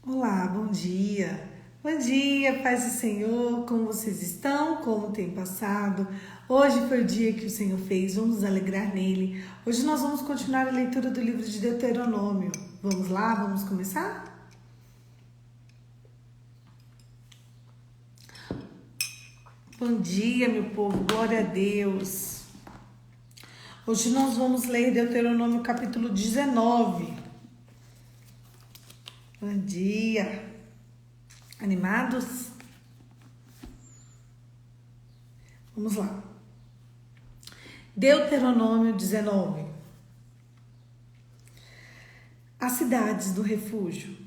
Olá, bom dia. Bom dia, paz do Senhor. Como vocês estão? Como tem passado? Hoje foi o dia que o Senhor fez, vamos nos alegrar nele. Hoje nós vamos continuar a leitura do livro de Deuteronômio. Vamos lá, vamos começar? Bom dia, meu povo, glória a Deus. Hoje nós vamos ler Deuteronômio capítulo 19. Bom dia. Animados? Vamos lá. Deuteronômio 19. As cidades do refúgio.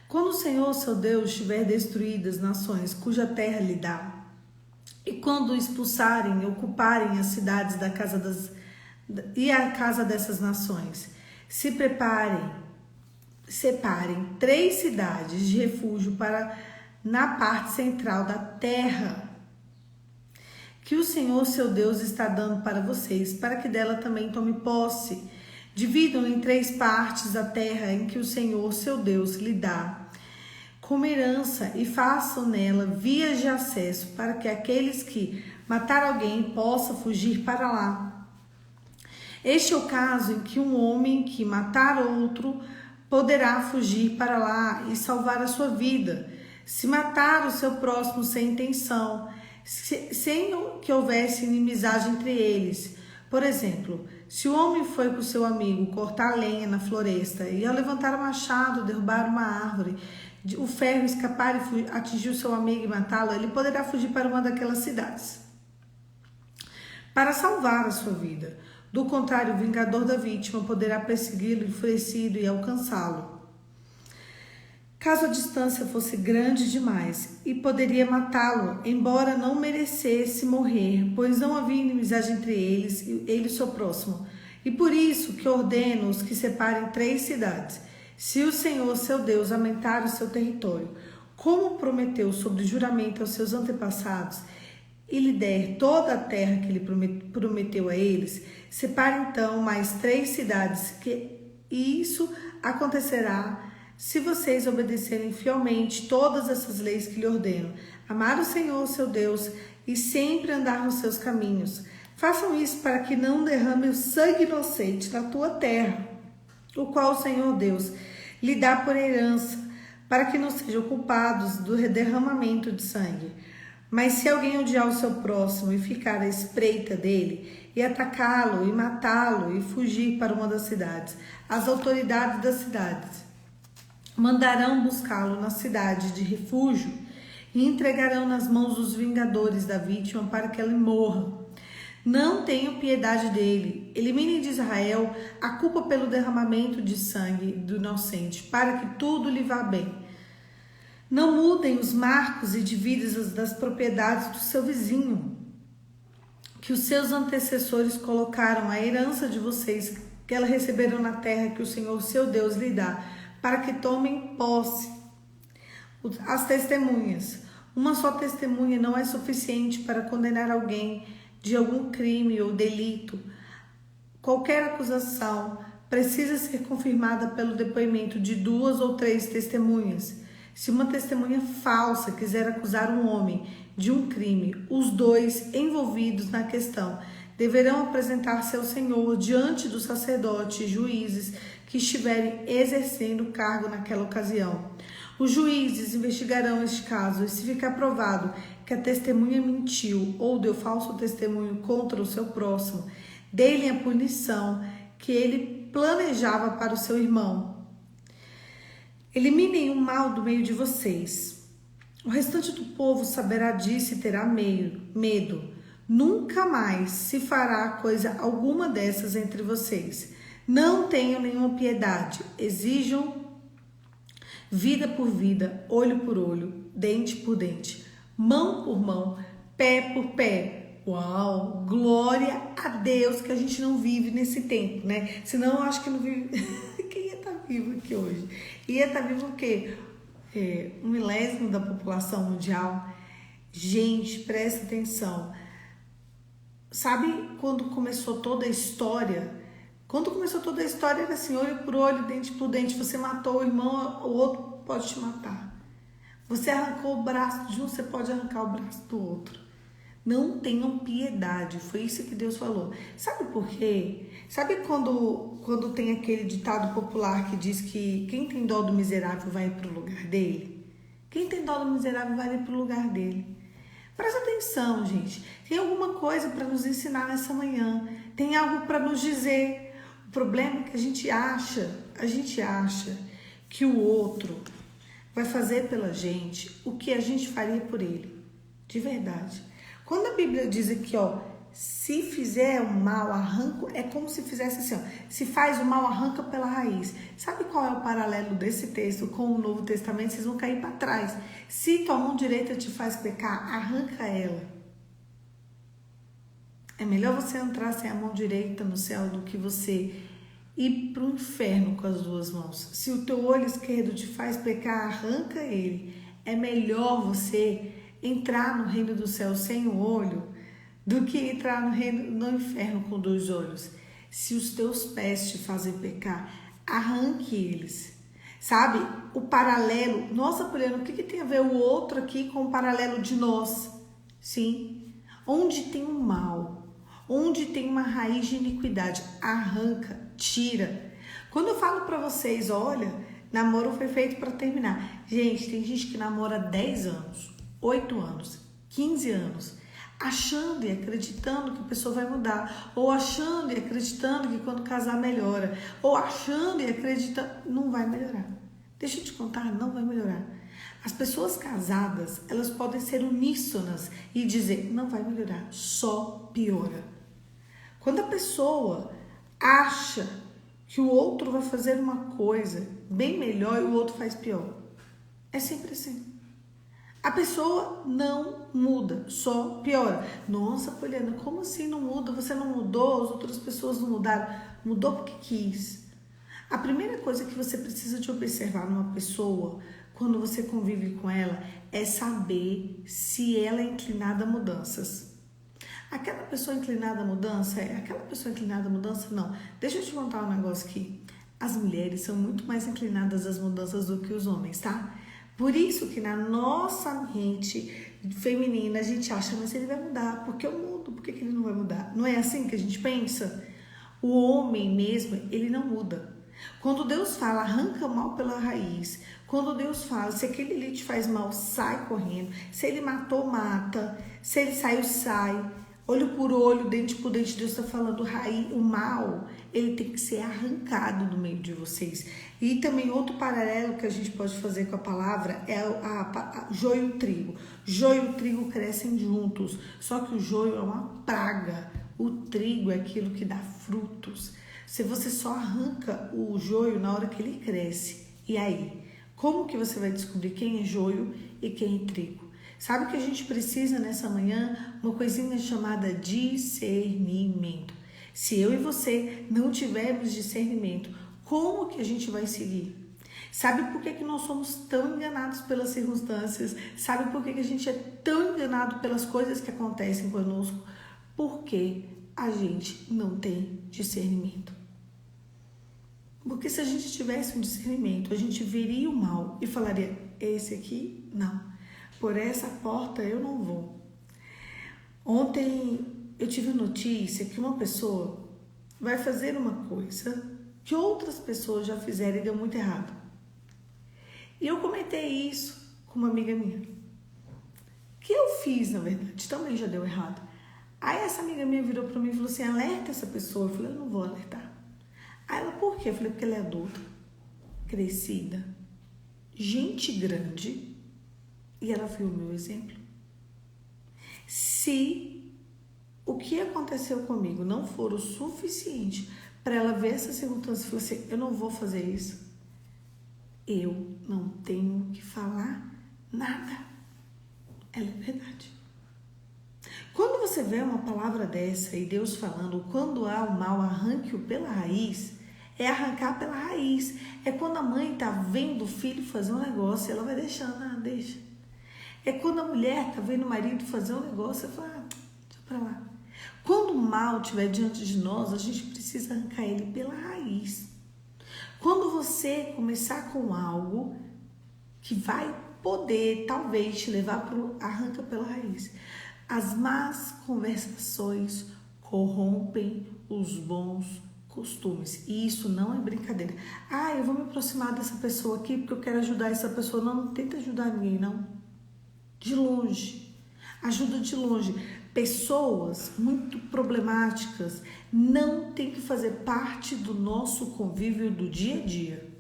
Quando o Senhor, seu Deus, tiver destruído as nações cuja terra lhe dá, e quando expulsarem e ocuparem as cidades da casa e a casa dessas nações, separem 3 cidades de refúgio na parte central da terra, que o Senhor, seu Deus, está dando para vocês, para que dela também tome posse. Dividam em 3 partes a terra em que o Senhor, seu Deus, lhe dá como herança e façam nela vias de acesso para que aqueles que matar alguém possam fugir para lá. Este é o caso em que um homem que matar outro poderá fugir para lá e salvar a sua vida. Se matar o seu próximo sem intenção, sem que houvesse inimizade entre eles. Por exemplo, se o homem foi com seu amigo cortar lenha na floresta e ao levantar o machado, derrubar uma árvore, o ferro escapar e atingir o seu amigo e matá-lo, ele poderá fugir para uma daquelas cidades para salvar a sua vida. Do contrário, o vingador da vítima poderá persegui-lo enfurecido e alcançá-lo, caso a distância fosse grande demais, e poderia matá-lo, embora não merecesse morrer, pois não havia inimizade entre eles e ele e seu próximo. E por isso que ordeno-os que separem 3 cidades. Se o Senhor, seu Deus, aumentar o seu território, como prometeu sob juramento aos seus antepassados, e lhe der toda a terra que ele prometeu a eles, separe então mais 3 cidades, e isso acontecerá se vocês obedecerem fielmente todas essas leis que lhe ordeno. Amar o Senhor, seu Deus, e sempre andar nos seus caminhos. Façam isso para que não derrame o sangue inocente na tua terra, o qual o Senhor Deus lhe dá por herança, para que não sejam culpados do derramamento de sangue. Mas se alguém odiar o seu próximo e ficar à espreita dele, e atacá-lo, e matá-lo, e fugir para uma das cidades, as autoridades das cidades mandarão buscá-lo na cidade de refúgio e entregarão nas mãos dos vingadores da vítima para que ela morra. Não tenham piedade dele. Eliminem de Israel a culpa pelo derramamento de sangue do inocente, para que tudo lhe vá bem. Não mudem os marcos e divisas das propriedades do seu vizinho, que os seus antecessores colocaram a herança de vocês, que ela receberam na terra que o Senhor, seu Deus, lhe dá, para que tomem posse. As testemunhas. Uma só testemunha não é suficiente para condenar alguém de algum crime ou delito. Qualquer acusação precisa ser confirmada pelo depoimento de 2 ou 3 testemunhas. Se uma testemunha falsa quiser acusar um homem de um crime, os 2 envolvidos na questão deverão apresentar-se ao Senhor diante dos sacerdotes e juízes que estiverem exercendo o cargo naquela ocasião. Os juízes investigarão este caso e, se ficar provado que a testemunha mentiu ou deu falso testemunho contra o seu próximo, dê-lhe a punição que ele planejava para o seu irmão. Eliminem o mal do meio de vocês. O restante do povo saberá disso e terá medo. Nunca mais se fará coisa alguma dessas entre vocês. Não tenham nenhuma piedade. Exijam vida por vida, olho por olho, dente por dente, mão por mão, pé por pé. Uau! Glória a Deus que a gente não vive nesse tempo, né? Senão eu acho que não vive... Quem ia estar vivo aqui hoje? Ia estar vivo o quê? 1/10 da população mundial. Gente, presta atenção. Sabe quando começou toda a história Quando começou toda a história, era assim, olho por olho, dente por dente. Você matou o irmão, o outro pode te matar. Você arrancou o braço de um, você pode arrancar o braço do outro. Não tenham piedade, foi isso que Deus falou. Sabe por quê? Sabe quando tem aquele ditado popular que diz que quem tem dó do miserável vai para o lugar dele? Quem tem dó do miserável vai para o lugar dele. Presta atenção, gente. Tem alguma coisa para nos ensinar nessa manhã. Tem algo para nos dizer. O problema é que a gente acha que o outro vai fazer pela gente o que a gente faria por ele. De verdade. Quando a Bíblia diz aqui, ó, se fizer o mal, arranca, é como se fizesse assim, ó, se faz o mal, arranca pela raiz. Sabe qual é o paralelo desse texto com o Novo Testamento? Vocês vão cair para trás. Se tua mão direita te faz pecar, arranca ela. É melhor você entrar sem a mão direita no céu do que você ir para o inferno com as duas mãos. Se o teu olho esquerdo te faz pecar, arranca ele. É melhor você entrar no reino do céu sem o olho do que entrar no inferno com dois olhos. Se os teus pés te fazem pecar, arranque eles. Sabe? O paralelo. Nossa, Poliana, o que tem a ver o outro aqui com o paralelo de nós? Sim. Onde tem um mal, onde tem uma raiz de iniquidade, arranca, tira. Quando eu falo para vocês, olha, namoro foi feito para terminar. Gente, tem gente que namora 10 anos. 8 anos, 15 anos, achando e acreditando que a pessoa vai mudar, ou achando e acreditando que quando casar melhora, ou achando e acreditando, não vai melhorar. Deixa eu te contar, não vai melhorar. As pessoas casadas, elas podem ser uníssonas e dizer, não vai melhorar, só piora. Quando a pessoa acha que o outro vai fazer uma coisa bem melhor e o outro faz pior, é sempre assim. A pessoa não muda, só piora. Nossa, Poliana, como assim não muda? Você não mudou, as outras pessoas não mudaram. Mudou porque quis. A primeira coisa que você precisa de observar numa pessoa, quando você convive com ela, é saber se ela é inclinada a mudanças. Aquela pessoa inclinada à mudança, aquela pessoa inclinada à mudança, não. Deixa eu te contar um negócio aqui. As mulheres são muito mais inclinadas às mudanças do que os homens, tá? Por isso que na nossa mente feminina a gente acha, mas ele vai mudar, porque eu mudo, por que ele não vai mudar? Não é assim que a gente pensa? O homem mesmo, ele não muda. Quando Deus fala, arranca o mal pela raiz. Quando Deus fala, se aquele ali te faz mal, sai correndo. Se ele matou, mata. Se ele saiu, sai. Olho por olho, dente por dente, Deus está falando, raiz, o mal, ele tem que ser arrancado do meio de vocês. E também outro paralelo que a gente pode fazer com a palavra é a joio e o trigo. Joio e o trigo crescem juntos, só que o joio é uma praga, o trigo é aquilo que dá frutos. Se você só arranca o joio na hora que ele cresce, e aí? Como que você vai descobrir quem é joio e quem é trigo? Sabe que a gente precisa nessa manhã uma coisinha chamada discernimento. Se eu e você não tivermos discernimento, como que a gente vai seguir? Sabe por que nós somos tão enganados pelas circunstâncias? Sabe por que a gente é tão enganado pelas coisas que acontecem conosco? Porque a gente não tem discernimento. Porque se a gente tivesse um discernimento, a gente veria o mal e falaria, esse aqui, não. Por essa porta eu não vou. Ontem eu tive a notícia que uma pessoa vai fazer uma coisa que outras pessoas já fizeram e deu muito errado. E eu comentei isso com uma amiga minha. Que eu fiz, na verdade, também já deu errado. Aí essa amiga minha virou para mim e falou assim, alerta essa pessoa. Eu falei, eu não vou alertar. Aí ela, por quê? Eu falei, porque ela é adulta, crescida, gente grande. E ela viu o meu exemplo. Se o que aconteceu comigo não for o suficiente para ela ver essa circunstância e falar assim, eu não vou fazer isso, eu não tenho que falar nada. Ela é verdade. Quando você vê uma palavra dessa e Deus falando, quando há o mal, arranque-o pela raiz, é arrancar pela raiz. É quando a mãe está vendo o filho fazer um negócio e ela vai deixando, deixa. É quando a mulher está vendo o marido fazer um negócio e fala, deixa pra lá. Quando o mal estiver diante de nós, a gente precisa arrancar ele pela raiz. Quando você começar com algo que vai poder, talvez, te levar para o arranca pela raiz. As más conversações corrompem os bons costumes. E isso não é brincadeira. Ah, eu vou me aproximar dessa pessoa aqui porque eu quero ajudar essa pessoa. Não, não tenta ajudar ninguém, não. De longe. Ajuda de longe. Pessoas muito problemáticas não tem que fazer parte do nosso convívio do dia a dia.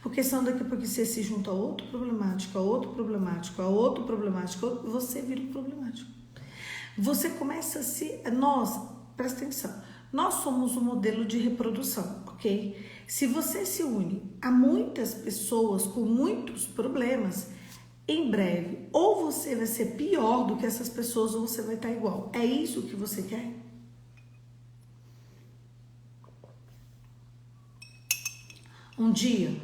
Porque senão daqui a pouco você se junta a outro problemático, a outro problemático, a outro problemático, você vira um problemático. Você começa a se... Nós, presta atenção, nós somos um modelo de reprodução, ok? Se você se une a muitas pessoas com muitos problemas, em breve, ou você vai ser pior do que essas pessoas, ou você vai estar igual. É isso que você quer? Um dia,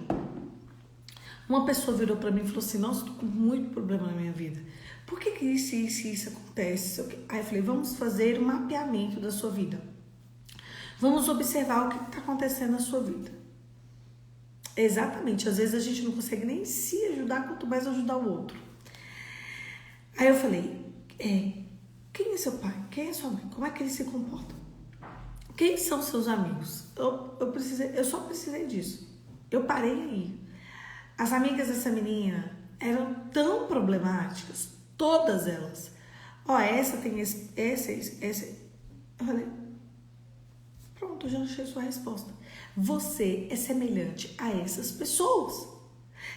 uma pessoa virou para mim e falou assim, nossa, eu tô com muito problema na minha vida. Por que isso acontece? Aí eu falei, vamos fazer um mapeamento da sua vida. Vamos observar o que está acontecendo na sua vida. Exatamente, às vezes a gente não consegue nem se ajudar, quanto mais ajudar o outro. Aí eu falei, quem é seu pai? Quem é sua mãe? Como é que eles se comportam? Quem são seus amigos? Eu só precisei disso. Eu parei aí. As amigas dessa menina eram tão problemáticas, todas elas. Ó, essa tem essa. Eu falei, pronto, eu já achei sua resposta. Você é semelhante a essas pessoas.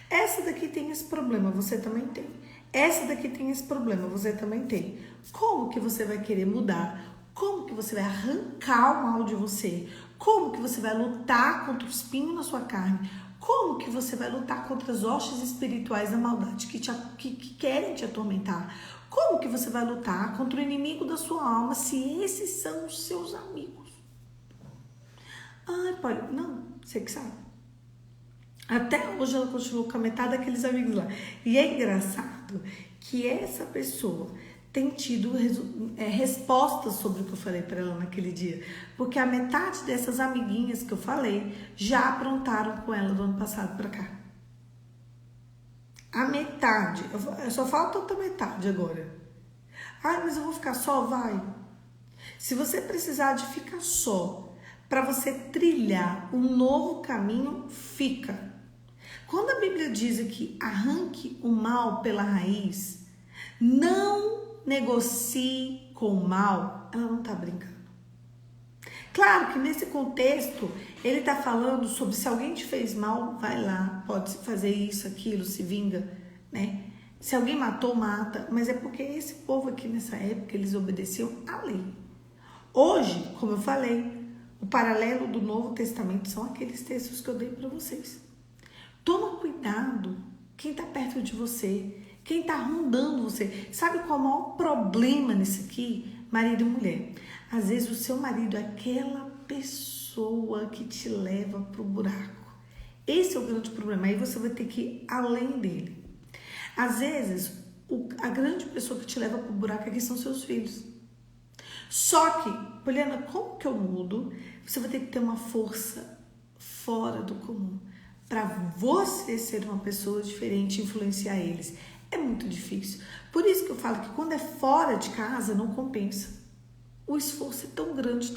Essa daqui tem esse problema, você também tem. Essa daqui tem esse problema, você também tem. Como que você vai querer mudar? Como que você vai arrancar o mal de você? Como que você vai lutar contra o espinho na sua carne? Como que você vai lutar contra as hostes espirituais da maldade que querem te atormentar? Como que você vai lutar contra o inimigo da sua alma se esses são os seus amigos? Ai, Paulo, não, você que sabe. Até hoje ela continuou com a metade daqueles amigos lá. E é engraçado que essa pessoa tem tido respostas sobre o que eu falei para ela naquele dia. Porque a metade dessas amiguinhas que eu falei já aprontaram com ela do ano passado para cá. A metade. Só falta outra metade agora. Ah, mas eu vou ficar só? Vai. Se você precisar de ficar só para você trilhar um novo caminho, fica. Quando a Bíblia diz aqui, arranque o mal pela raiz, não negocie com o mal, ela não está brincando. Claro que nesse contexto, ele está falando sobre se alguém te fez mal, vai lá, pode fazer isso, aquilo, se vinga, né? Se alguém matou, mata, mas é porque esse povo aqui nessa época, eles obedeciam à lei. Hoje, como eu falei, o paralelo do Novo Testamento são aqueles textos que eu dei para vocês. Toma cuidado quem está perto de você, quem está rondando você. Sabe qual é o maior problema nisso aqui? Marido e mulher. Às vezes o seu marido é aquela pessoa que te leva para o buraco. Esse é o grande problema. Aí você vai ter que ir além dele. Às vezes, a grande pessoa que te leva para o buraco aqui são seus filhos. Só que, Poliana, como que eu mudo? Você vai ter que ter uma força fora do comum para você ser uma pessoa diferente e influenciar eles. É muito difícil. Por isso que eu falo que quando é fora de casa, não compensa. O esforço é tão grande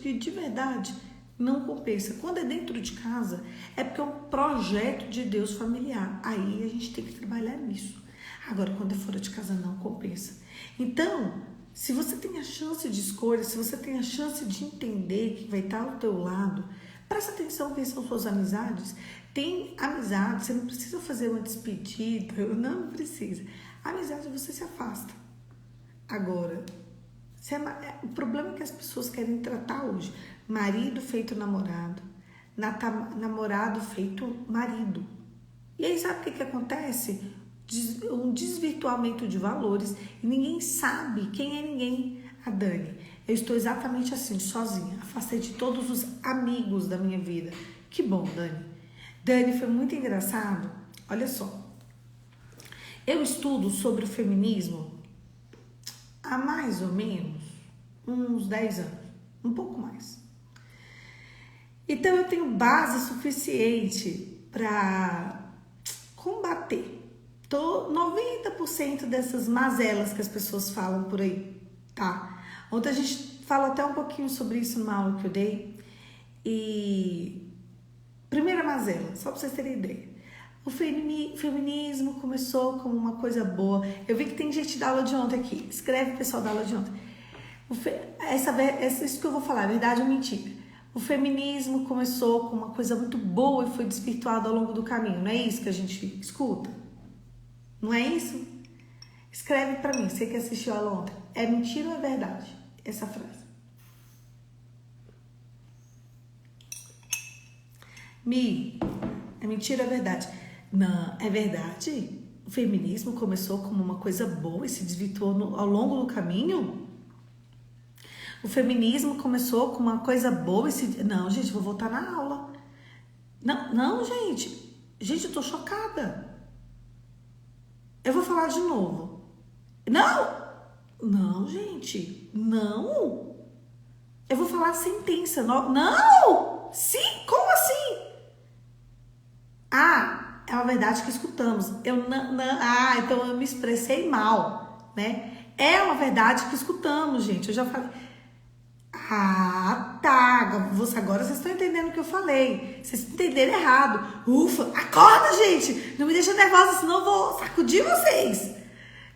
que de verdade não compensa. Quando é dentro de casa, é porque é um projeto de Deus familiar. Aí a gente tem que trabalhar nisso. Agora, quando é fora de casa, não compensa. Então, se você tem a chance de escolha, se você tem a chance de entender que vai estar ao teu lado, presta atenção quem são suas amizades. Tem amizade, você não precisa fazer uma despedida, não precisa. Amizade você se afasta. Agora, o problema é que as pessoas querem tratar hoje. Marido feito namorado, namorado feito marido. E aí sabe o que acontece? Um desvirtuamento de valores e ninguém sabe quem é ninguém. A Dani, eu estou exatamente assim, sozinha. Afastei de todos os amigos da minha vida. Que bom, Dani. Dani, foi muito engraçado. Olha só. Eu estudo sobre o feminismo há mais ou menos uns 10 anos, um pouco mais. Então eu tenho base suficiente para combater 90% dessas mazelas que as pessoas falam por aí, tá? Ontem a gente falou até um pouquinho sobre isso numa aula que eu dei. E primeira mazela, só para vocês terem ideia. O feminismo começou como uma coisa boa. Eu vi que tem gente da aula de ontem aqui. Escreve, pessoal, da aula de ontem. Isso que eu vou falar, é verdade ou mentira? O feminismo começou com uma coisa muito boa e foi desvirtuado ao longo do caminho. Não é isso que a gente escuta? Não é isso? Escreve pra mim, você que assistiu a aula ontem. É mentira ou é verdade? Essa frase. É mentira ou é verdade? Não, é verdade? O feminismo começou como uma coisa boa e se desvirtuou ao longo do caminho? O feminismo começou com uma coisa boa e se... Não, gente, vou voltar na aula. Não, gente. Gente, eu tô chocada. Eu vou falar de novo. Não, gente. Não. Eu vou falar a sentença. Não! Sim, como assim? É uma verdade que escutamos. Então eu me expressei mal, né? É uma verdade que escutamos, gente. Eu já falei. Tá. Agora vocês estão entendendo o que eu falei. Vocês entenderam errado. Ufa, acorda, gente. Não me deixa nervosa, senão eu vou sacudir vocês.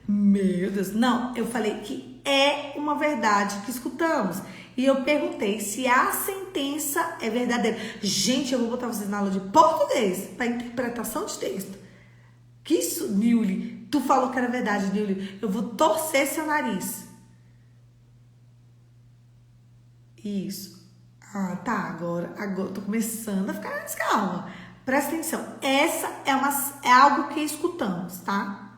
Meu Deus. Não, eu falei que é uma verdade que escutamos. E eu perguntei se a sentença é verdadeira. Gente, eu vou botar vocês na aula de português para interpretação de texto. Que isso, Nilly? Tu falou que era verdade, Nilly. Eu vou torcer seu nariz. Isso. Tá. Agora eu tô começando a ficar mais calma. Presta atenção. Essa é algo que escutamos, tá?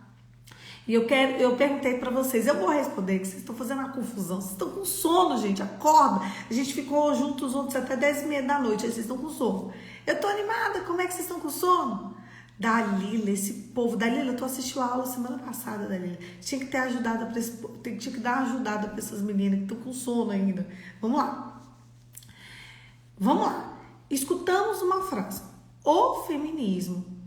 E eu perguntei pra vocês, eu vou responder, que vocês estão fazendo uma confusão, vocês estão com sono, gente, acorda. A gente ficou juntos ontem até 10h30 da noite, aí vocês estão com sono. Eu tô animada, como é que vocês estão com sono? Dalila, esse povo, Dalila, tu assistiu a aula semana passada, Dalila. Tinha que ter ajudado tinha que dar uma ajudada pra essas meninas que estão com sono ainda. Vamos lá. Escutamos uma frase. O feminismo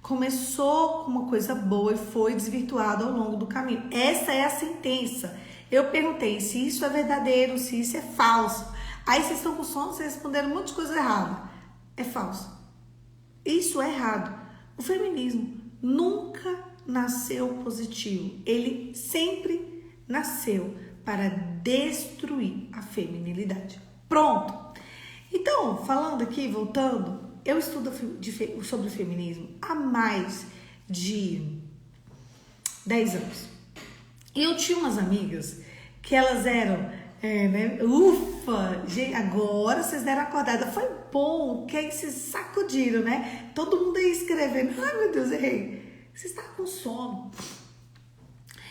começou com uma coisa boa e foi desvirtuado ao longo do caminho. Essa é a sentença. Eu perguntei se isso é verdadeiro, se isso é falso. Aí vocês estão com sono, vocês responderam um monte de coisa errada. É falso. Isso é errado. O feminismo nunca nasceu positivo. Ele sempre nasceu para destruir a feminilidade. Pronto. Então, falando aqui, voltando... Eu estudo sobre o feminismo há mais de 10 anos. E eu tinha umas amigas que elas eram, ufa, gente, agora vocês deram acordada. Foi bom, que aí vocês sacudiram, né? Todo mundo aí escrevendo. Ai, meu Deus, errei. Vocês estavam com sono.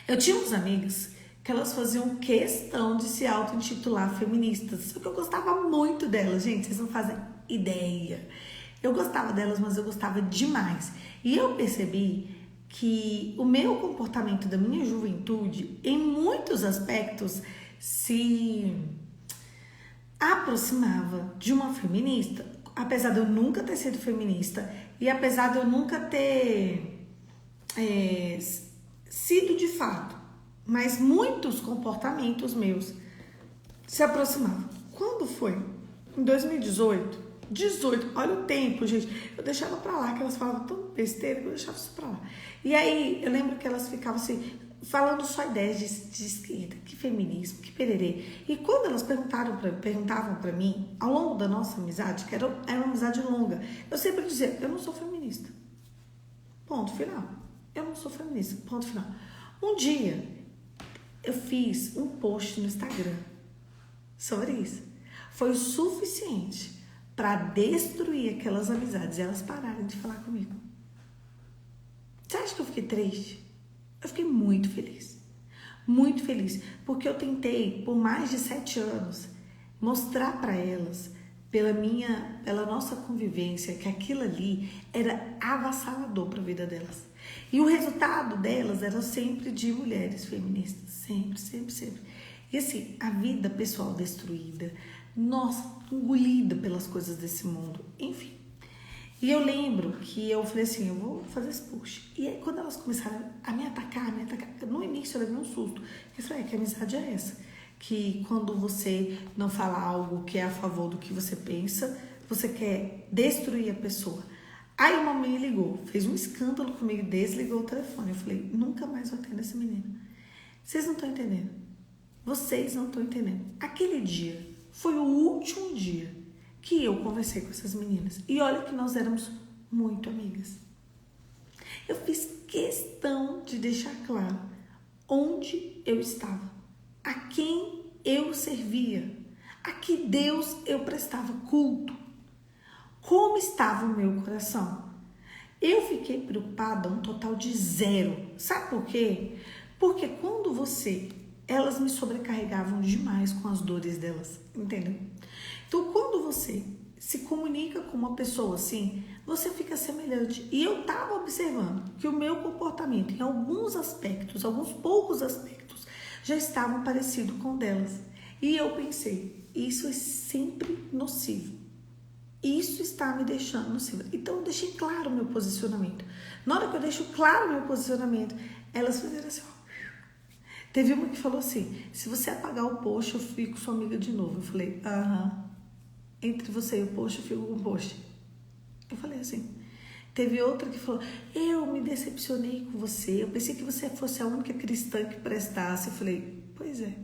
Eu tinha umas amigas que elas faziam questão de se auto-intitular feministas. Só que eu gostava muito delas, gente. Vocês não fazem ideia. Eu gostava delas, mas eu gostava demais. E eu percebi que o meu comportamento da minha juventude, em muitos aspectos, se aproximava de uma feminista. Apesar de eu nunca ter sido feminista e apesar de eu nunca ter sido de fato, mas muitos comportamentos meus se aproximavam. Quando foi? Em 2018, olha o tempo, gente. Eu deixava pra lá, que elas falavam tão besteira que eu deixava isso pra lá. E aí, eu lembro que elas ficavam assim, falando só ideias de esquerda, que feminismo, que pererê. E quando elas perguntavam pra mim, ao longo da nossa amizade, que era uma amizade longa, eu sempre dizia, eu não sou feminista. Ponto final. Eu não sou feminista. Ponto final. Um dia, eu fiz um post no Instagram sobre isso. Foi o suficiente para destruir aquelas amizades e elas pararem de falar comigo. Você acha que eu fiquei triste? Eu fiquei muito feliz. Muito feliz. Porque eu tentei, por mais de 7 anos, mostrar para elas, pela nossa convivência, que aquilo ali era avassalador para a vida delas. E o resultado delas era sempre de mulheres feministas. Sempre, sempre, sempre. E assim, a vida pessoal destruída, nossa, engolida pelas coisas desse mundo, enfim. E eu lembro que eu falei assim, eu vou fazer esse post. E aí quando elas começaram a me atacar, no início eu levei um susto. Eu falei, que amizade é essa? Que quando você não fala algo que é a favor do que você pensa, você quer destruir a pessoa. Aí uma me ligou, fez um escândalo comigo, desligou o telefone. Eu falei, nunca mais vou atender essa menina. Vocês não estão entendendo. Vocês não estão entendendo. Aquele dia foi o último dia que eu conversei com essas meninas. E olha que nós éramos muito amigas. Eu fiz questão de deixar claro onde eu estava, a quem eu servia, a que Deus eu prestava culto, como estava o meu coração. Eu fiquei preocupada um total de 0. Sabe por quê? Porque quando elas me sobrecarregavam demais com as dores delas, entendeu? Então, quando você se comunica com uma pessoa assim, você fica semelhante. E eu estava observando que o meu comportamento, em alguns aspectos, alguns poucos aspectos, já estavam parecidos com o delas. E eu pensei, isso é sempre nocivo. Isso está me deixando nociva. Então, eu deixei claro o meu posicionamento. Na hora que eu deixo claro o meu posicionamento, elas fizeram assim, ó. Teve uma que falou assim, se você apagar o post, eu fico sua amiga de novo. Eu falei, aham. Entre você e o post, eu fico com o post. Eu falei assim. Teve outra que falou, eu me decepcionei com você. Eu pensei que você fosse a única cristã que prestasse. Eu falei, pois é.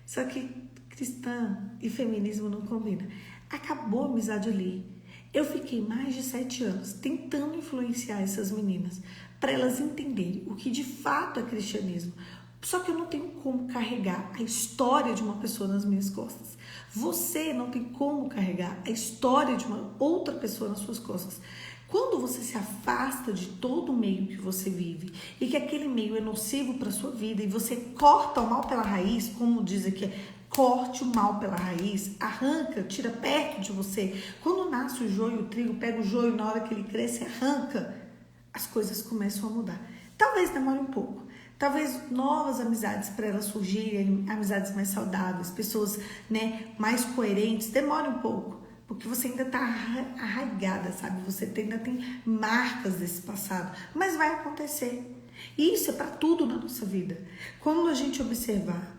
Só que cristã e feminismo não combinam. Acabou a amizade ali. Eu fiquei mais de 7 anos tentando influenciar essas meninas para elas entenderem o que de fato é cristianismo. Só que eu não tenho como carregar a história de uma pessoa nas minhas costas. Você não tem como carregar a história de uma outra pessoa nas suas costas. Quando você se afasta de todo o meio que você vive e que aquele meio é nocivo para a sua vida e você corta o mal pela raiz, como diz aqui, corte o mal pela raiz, arranca, tira perto de você. Quando nasce o joio, o trigo, pega o joio, na hora que ele cresce, arranca, as coisas começam a mudar. Talvez demore um pouco. Talvez novas amizades para elas surgirem, amizades mais saudáveis, pessoas, né, mais coerentes, demore um pouco, porque você ainda está arraigada, sabe? Você ainda tem marcas desse passado, mas vai acontecer. E isso é para tudo na nossa vida. Quando a gente observar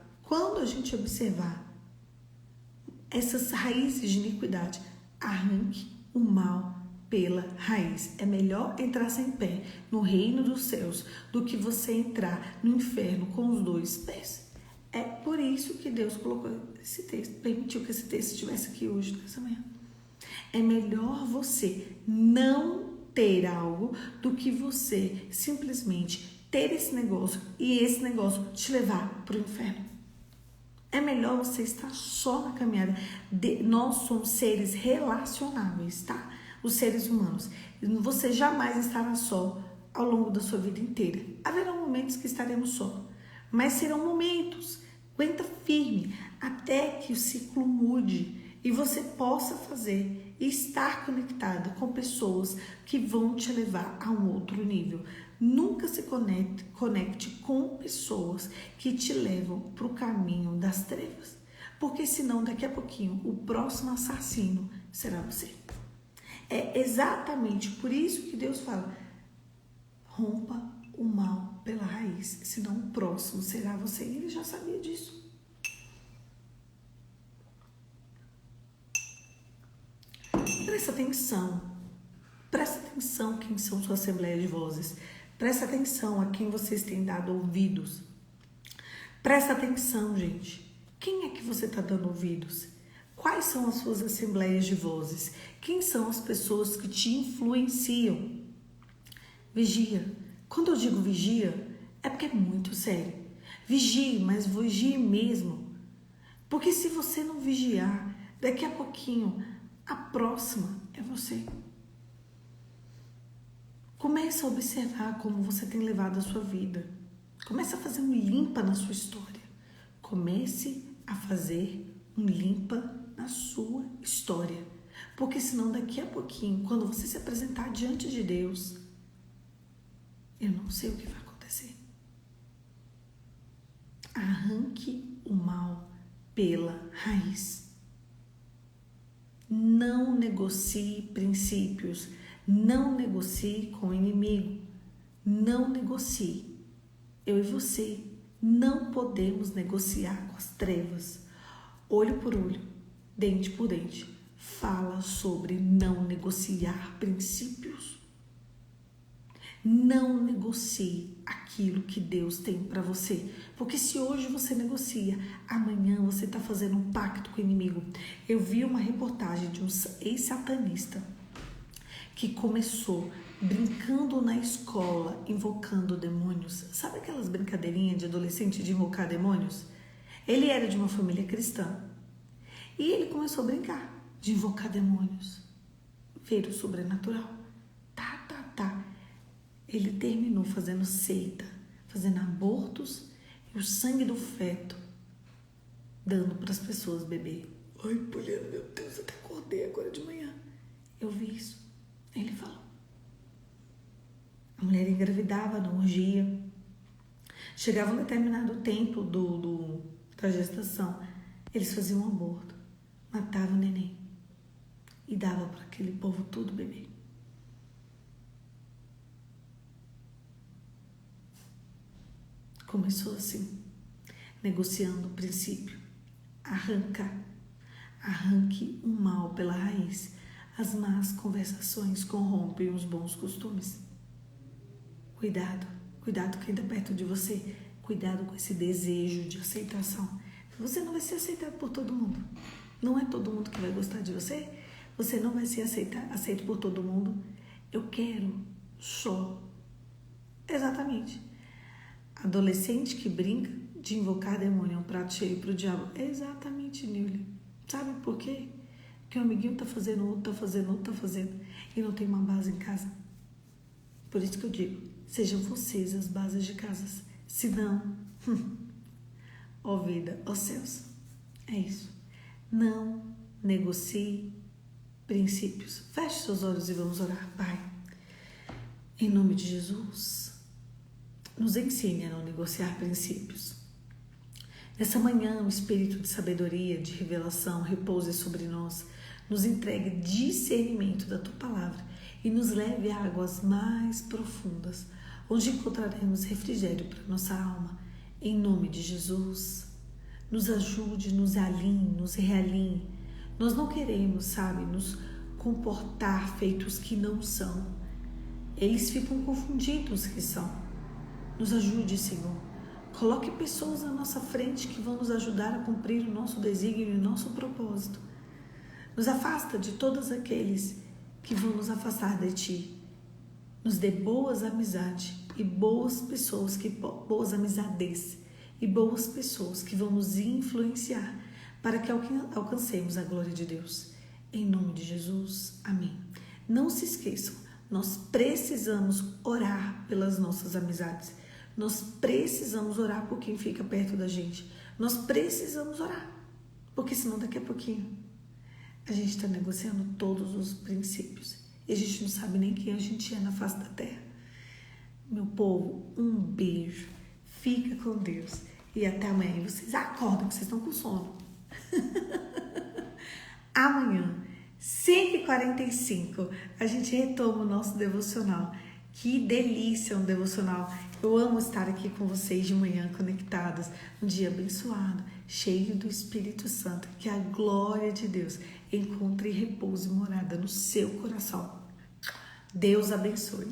essas raízes de iniquidade, arranque o mal pela raiz. É melhor entrar sem pé no reino dos céus do que você entrar no inferno com os 2 pés. É por isso que Deus colocou esse texto, permitiu que esse texto estivesse aqui hoje, nessa manhã. É melhor você não ter algo do que você simplesmente ter esse negócio e esse negócio te levar para o inferno. É melhor você estar só na caminhada. Nós somos seres relacionáveis, tá? Os seres humanos. Você jamais estará só ao longo da sua vida inteira. Haverão momentos que estaremos só, mas serão momentos. Aguenta firme até que o ciclo mude e você possa fazer e estar conectada com pessoas que vão te levar a um outro nível. Nunca se conecte com pessoas que te levam para o caminho das trevas, porque senão daqui a pouquinho o próximo assassino será você. É exatamente por isso que Deus fala, rompa o mal pela raiz, senão o próximo será você. E ele já sabia disso. Presta atenção quem são suas assembleias de vozes. Presta atenção a quem vocês têm dado ouvidos. Presta atenção, gente. Quem é que você está dando ouvidos? Quais são as suas assembleias de vozes? Quem são as pessoas que te influenciam? Vigia. Quando eu digo vigia, é porque é muito sério. Vigie, mas vigie mesmo. Porque se você não vigiar, daqui a pouquinho, a próxima é você. Comece a observar como você tem levado a sua vida. Comece a fazer um limpa na sua história. Comece a fazer um limpa na sua história. Porque senão daqui a pouquinho, quando você se apresentar diante de Deus, eu não sei o que vai acontecer. Arranque o mal pela raiz. Não negocie princípios, não negocie com o inimigo, não negocie. Eu e você não podemos negociar com as trevas. Olho por olho, dente por dente, fala sobre não negociar princípios. Não negocie aquilo que Deus tem para você. Porque se hoje você negocia, amanhã você está fazendo um pacto com o inimigo. Eu vi uma reportagem de um ex-satanista que começou brincando na escola, invocando demônios. Sabe aquelas brincadeirinhas de adolescente de invocar demônios? Ele era de uma família cristã. E ele começou a brincar de invocar demônios. Ver o sobrenatural. Ele terminou fazendo seita, fazendo abortos e o sangue do feto dando para as pessoas beber. Ai, Poliana, meu Deus, até acordei agora de manhã. Eu vi isso. Ele falou. A mulher engravidava na orgia. Chegava um determinado tempo da gestação, eles faziam um aborto, matavam o neném e davam para aquele povo tudo beber. Começou assim, negociando o princípio. Arranque o mal pela raiz. As más conversações corrompem os bons costumes. Cuidado quem está perto de você. Cuidado com esse desejo de aceitação. Você não vai ser aceitado por todo mundo. Não é todo mundo que vai gostar de você. Você não vai ser aceito por todo mundo. Eu quero só. Exatamente. Adolescente que brinca de invocar demônio é um prato cheio pro diabo. Exatamente, Nilly. Sabe por quê? Porque o amiguinho tá fazendo, outro tá fazendo. E não tem uma base em casa. Por isso que eu digo, sejam vocês as bases de casas. Se não, ó vida, ó céus. É isso. Não negocie princípios. Feche seus olhos e vamos orar. Pai, em nome de Jesus, nos ensine a não negociar princípios. Nessa manhã, o espírito de sabedoria, de revelação, repouse sobre nós. Nos entregue discernimento da Tua palavra e nos leve a águas mais profundas, onde encontraremos refrigério para nossa alma. Em nome de Jesus, nos ajude, nos alinhe, nos realinhe. Nós não queremos, nos comportar feitos que não são. Eles ficam confundidos que são. Nos ajude, Senhor. Coloque pessoas na nossa frente que vão nos ajudar a cumprir o nosso desígnio e o nosso propósito. Nos afasta de todos aqueles que vão nos afastar de Ti. Nos dê boas amizades e boas pessoas, boas amizades e boas pessoas que vão nos influenciar para que alcancemos a glória de Deus. Em nome de Jesus, amém. Não se esqueçam, nós precisamos orar pelas nossas amizades. Nós precisamos orar por quem fica perto da gente. Nós precisamos orar, porque senão daqui a pouquinho a gente está negociando todos os princípios e a gente não sabe nem quem a gente é na face da terra. Meu povo, um beijo, fica com Deus e até amanhã. E vocês acordam que vocês estão com sono. Amanhã, 5h45, a gente retoma o nosso devocional. Que delícia um devocional. Eu amo estar aqui com vocês de manhã conectados. Um dia abençoado, cheio do Espírito Santo. Que a glória de Deus encontre repouso e morada no seu coração. Deus abençoe.